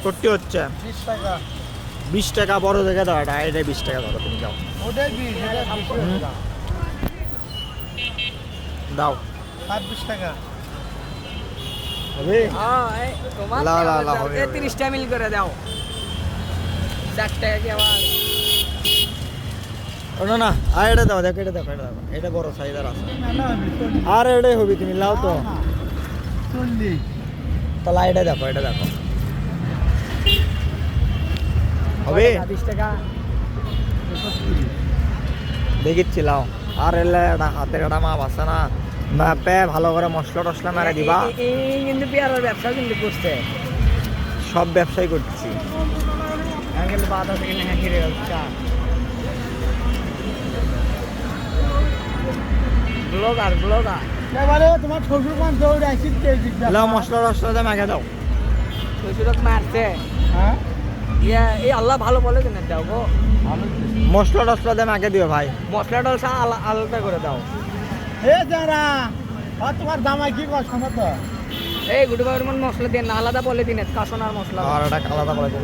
করতে হচ্ছে 20 টাকা 20 টাকা বড় জায়গা দাও এটা 20 টাকা দাও তুমি যাও ওটাই 20 এটা 20 টাকা দাও 26 টাকা হবে তোমার লা, লা, লা, হবে, হবে। 30টা মিল করে দাও 4 টাকা কি আবার না না আর এটা দাও দেখো এটা দেখো এটা দেখো এটা বড় সাইজের আছে না না আর এটাই হবে তুমি লাও তো 40 তাহলে এটা দেখো এটা দেখো হবে 20 টাকা দেখিচ্ছি লাও আর এলে এটা হাতের একটা মাপ আছে না মাপে ভালো করে মশলা টসলা মেরে দিবা এই কিন্তু পেয়ারার ব্যবসা কিন্তু করছে সব ব্যবসায় করছি আমি কিন্তু বাধা থেকে না ঘিরে রাখছি ব্লগার এবারে তোমার শ্বশুর কোন দৌড় আসি কেজি লাও মশলা টসলা দিয়ে মেখে দাও শ্বশুরক মারছে হ্যাঁ এই আল্লাহ ভালো বলে কিনা দাও গো মশলা টসলা দিয়ে মেখে দিও ভাই মশলা টসলা আলাদা করে দাও এ যারা আর তোমার জামাই কি কর শোনো তো এই গুড বাবার মশলা দিয়ে না আলাদা বলে দিন কাসনার মশলা আর এটা আলাদা করে দিও